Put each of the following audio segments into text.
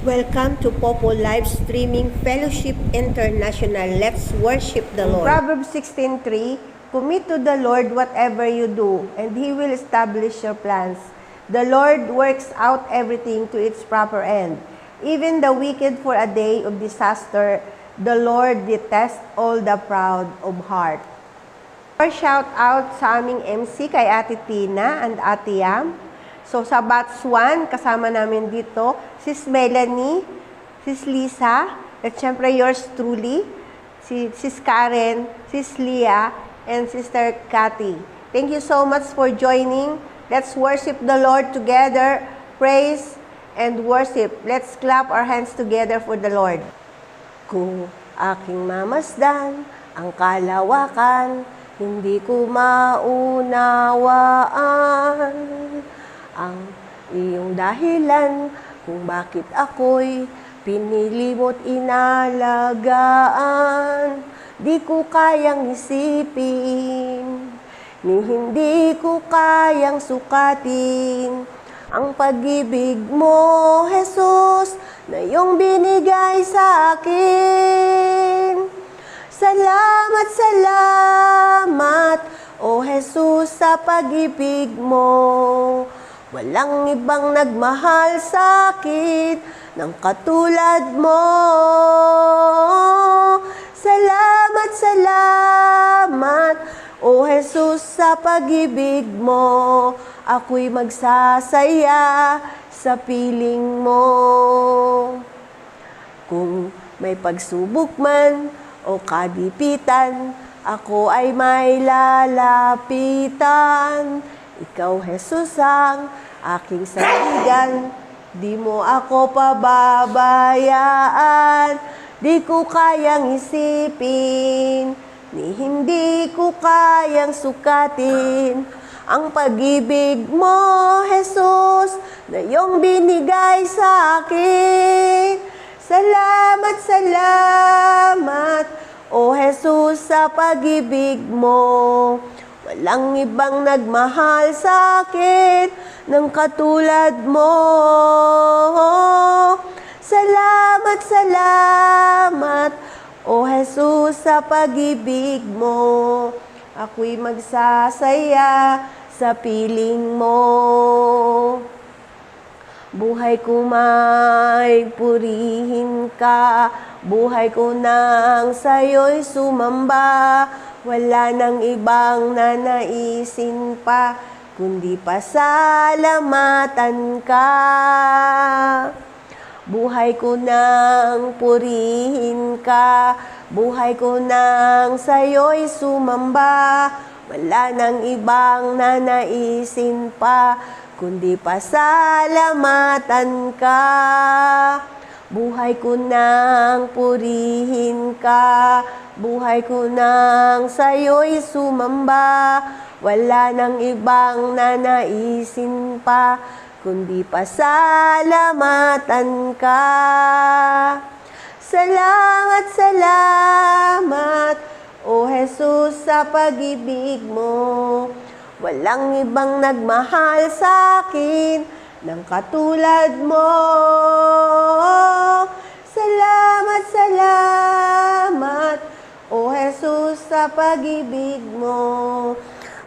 Welcome to Popo Live Streaming Fellowship International. Let's worship the Lord. Proverbs 16:3, commit to the Lord whatever you do, and He will establish your plans. The Lord works out everything to its proper end. Even the wicked for a day of disaster, the Lord detests all the proud of heart. Or shout out sa aming MC kay Ate Tina and Ate Yam. So sa batch 1, kasama namin dito, Sis Melanie, Sis Lisa, at syempre yours truly, Sis Karen, Sis Leah, and Sister Cathy. Thank you so much for joining. Let's worship the Lord together. Praise and worship. Let's clap our hands together for the Lord. Kung aking mamasdan ang kalawakan, hindi ko maunawaan ang iyong dahilan kung bakit ako'y pinili mo't inalagaan. Di ko kayang isipin, ni hindi ko kayang sukatin ang pag-ibig mo, Jesus, na iyong binigay sa akin. Salamat, salamat, O Jesus, sa pag-ibig mo. Walang ibang nagmahal sa akin ng katulad mo. Salamat, salamat, O Jesus, sa pag-ibig mo. Ako'y magsasaya sa piling mo. Kung may pagsubok man o kadipitan, ako ay may lalapitan. Ikaw, Jesus, ang aking sandigan. Di mo ako pababayaan. Di ko kayang isipin, ni hindi ko kayang sukatin ang pag-ibig mo, Jesus, na iyong binigay sa akin. Salamat, salamat, O Jesus, sa pag-ibig mo. Walang ibang nagmahal sa akin ng katulad mo. Salamat, salamat, O Jesus, sa pag-ibig mo. Ako'y magsasaya sa piling mo. Buhay ko may purihin ka, buhay ko nang sa'yo'y sumamba. Wala nang ibang nanaisin pa, kundi pasalamatan ka. Buhay ko nang purihin ka, buhay ko nang sa'yo'y sumamba. Wala nang ibang nanaisin pa, kundi pasalamatan ka. Buhay ko nang purihin ka, buhay ko nang sa'yo'y sumamba. Wala nang ibang nanaisin pa, kundi pasalamatan ka. Salamat, salamat, O Jesus, sa pag-ibig mo. Walang ibang nagmahal sa akin ng katulad mo. Salamat, salamat, O Jesus, sa pag-ibig mo.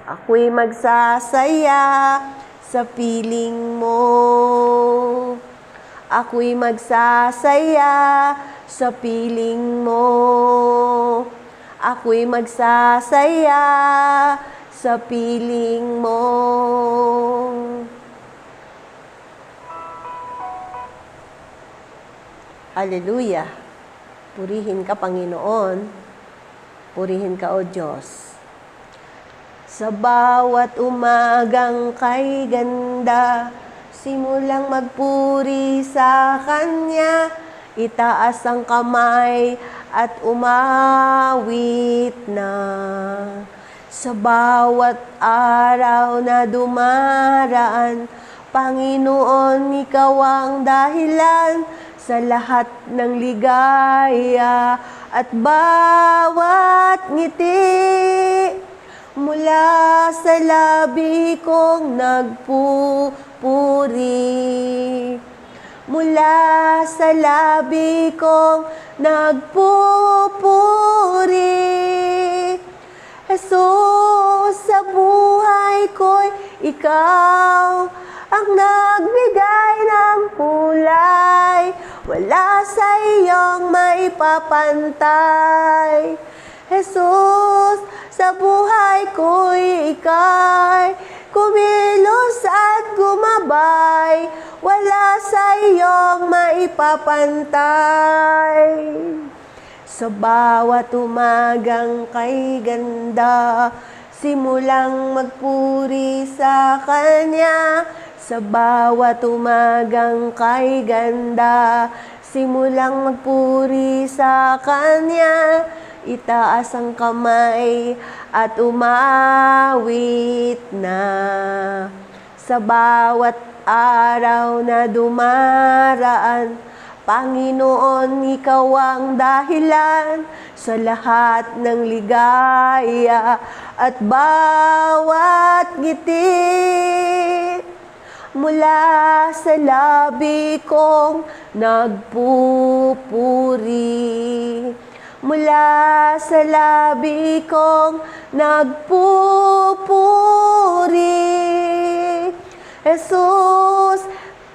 Ako'y magsasaya sa piling mo. Ako'y magsasaya sa piling mo. Ako'y magsasaya sa piling mo. Hallelujah! Purihin ka, Panginoon. Purihin ka, O Diyos. Sa bawat umagang kay ganda, simulang magpuri sa Kanya, itaas ang kamay at umawit na. Sa bawat araw na dumaraan, Panginoon, Ikaw ang dahilan sa lahat ng ligaya at bawat ngiti. Mula sa labi kong nagpupuri, mula sa labi kong nagpupuri. Jesus, sa buhay ko'y ikaw ang nagbigay ng kulay, wala sa iyong maipapantay. Jesus, sa buhay ko'y ika'y kumilos at gumabay, wala sa iyong maipapantay. Sa bawat umagang kay ganda, simulang magpuri sa Kanya. Sa bawat umagang kay ganda, simulang magpuri sa Kanya. Itaas ang kamay at umawit na. Sa bawat araw na dumaraan, Panginoon, ikaw ang dahilan sa lahat ng ligaya at bawat ngiti. Mula sa labi kong nagpupuri, mula sa labi kong nagpupuri. Jesus,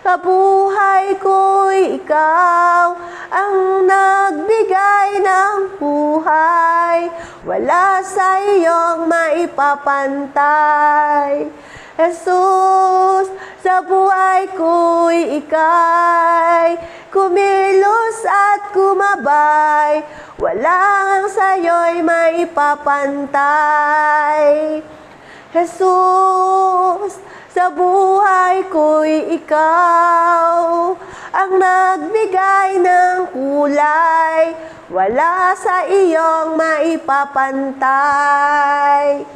sa buhay ko'y ikaw ang nagbigay ng buhay, wala sa iyong maipapantay. Jesus, sa buhay ko'y ika'y kumilos at kumabay, walang sa'yo'y maipapantay. Jesus, sa buhay ko'y ikaw ang nagbigay ng kulay, wala sa iyong maipapantay.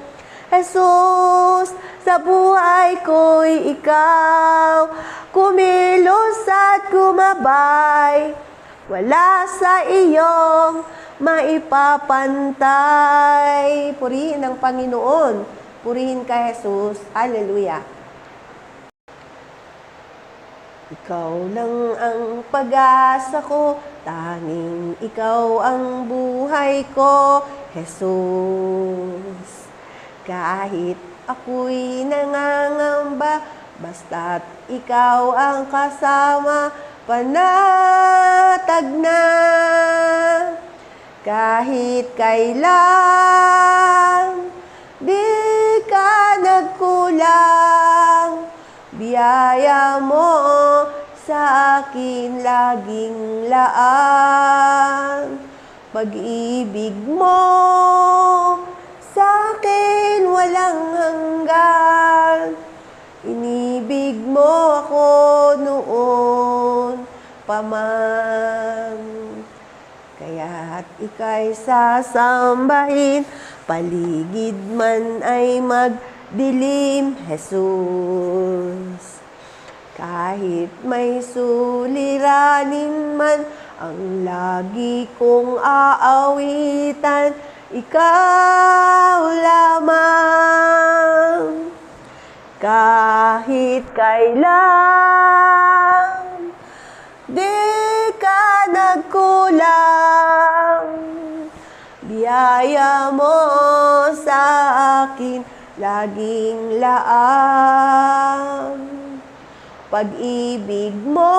Jesus, sa buhay ko'y ikaw kumilos at kumabay, wala sa iyong maipapantay. Purihin ang Panginoon. Purihin ka, Jesus. Hallelujah. Ikaw lang ang pag-asa ko, tanging ikaw ang buhay ko, Jesus. Kahit ako'y nangangamba, basta't ikaw ang kasama, panatag na. Kahit kailan, di ka nagkulang, biyaya mo sa akin laging laan. Pag-ibig mo sa akin walang hanggan. Inibig mo ako noon pa man. Kaya't ika'y sasambahin, paligid man ay magdilim, Jesus. Kahit may suliranin man ang lagi kong aawitan, ikaw lamang. Kahit kailan, di ka nagkulang, biyaya mo sa akin laging laan. Pag-ibig mo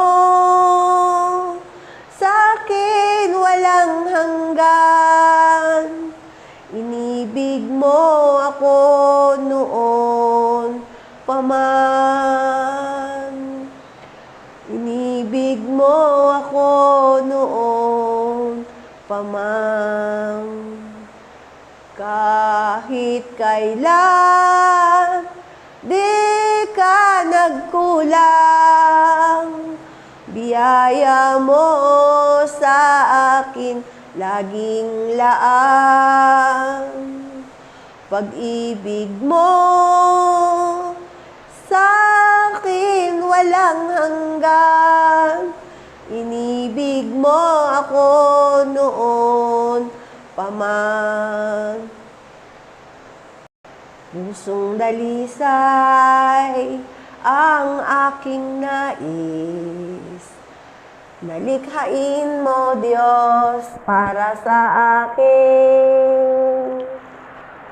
sa akin walang hanggan. Inibig mo ako noon pa man. Inibig mo ako noon pa man. Kahit kailan, di ka nagkulang, biyaya mo sa akin laging laan. Pag-ibig mo sa akin walang hanggan. Inibig mo ako noon pa man. Pusong dalisay ang aking nais, Nalikhain mo, Diyos, para sa akin.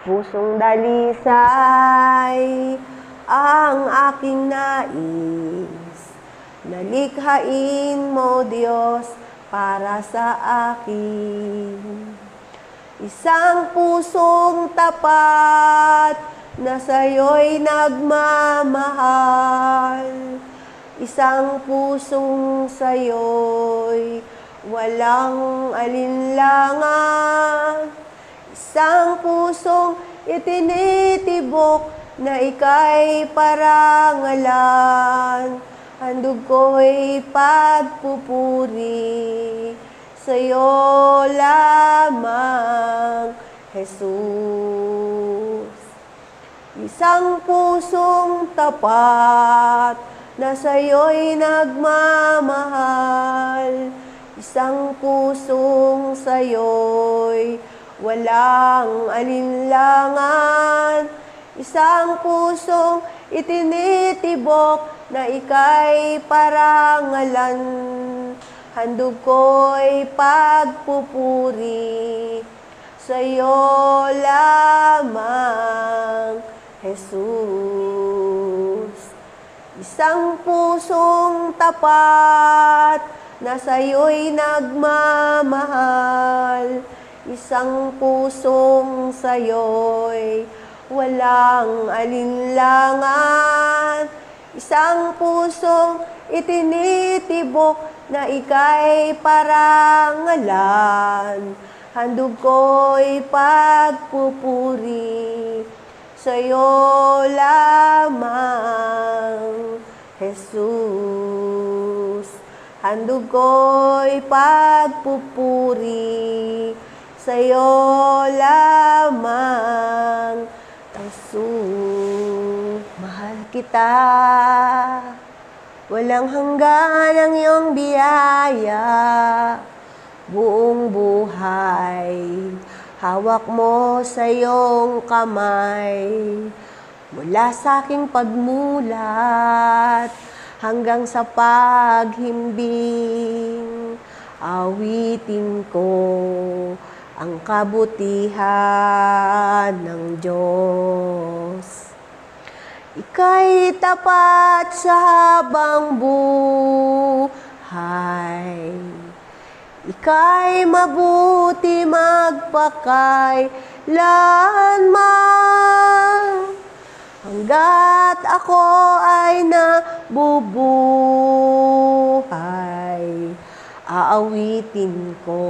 Pusong dalisay ang aking nais. Nalikhain mo, Diyos, para sa akin. Isang pusong tapat na sa'yo'y nagmamahal. Isang pusong sa'yo'y walang alinlangan. Isang pusong itinitibok na ika'y parangalan. Handog ko'y pagpupuri sa'yo lamang, Jesus. Isang pusong tapat na sa'yo'y nagmamahal. Isang pusong sa'yo'y walang alinlangan. Isang pusong itinitibok na ika'y parangalan. Handog ko'y pagpupuri sa'yo lamang, Jesus. Isang pusong tapat na sa'yo'y nagmamahal. Isang pusong sa'yo'y walang alinlangan. Isang pusong itinitibok na ika'y parangalan. Handog ko'y pagpupuri sa'yo lamang, Jesus. Handog ko'y pagpupuri sa'yo lamang, Jesus. Mahal kita, walang hanggan ang iyong biyaya. Buong buhay, hawak mo sa iyong kamay. Mula sa aking pagmulat hanggang sa paghimbing, awitin ko ang kabutihan ng Diyos. Ika'y tapat sa habang buhay. Ika'y mabuti magpakailanman. Hanggat ako ay nabubuhay, aawitin ko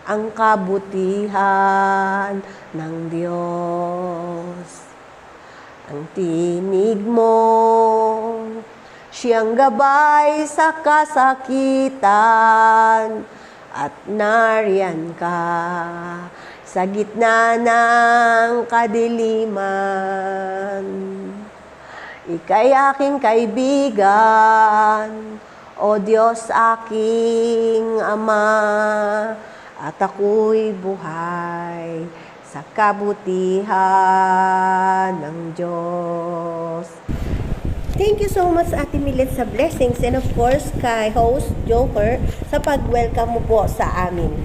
ang kabutihan ng Diyos. Ang tinig mo, siyang gabay sa kasakitan, at nariyan ka sa gitna ng kadiliman. Ika'y aking kaibigan, O Diyos aking Ama, at ako'y buhay sa kabutihan ng Diyos. Thank you so much, Ate Millet, sa blessings, and of course kay host Joker sa pag-welcome mo po sa amin.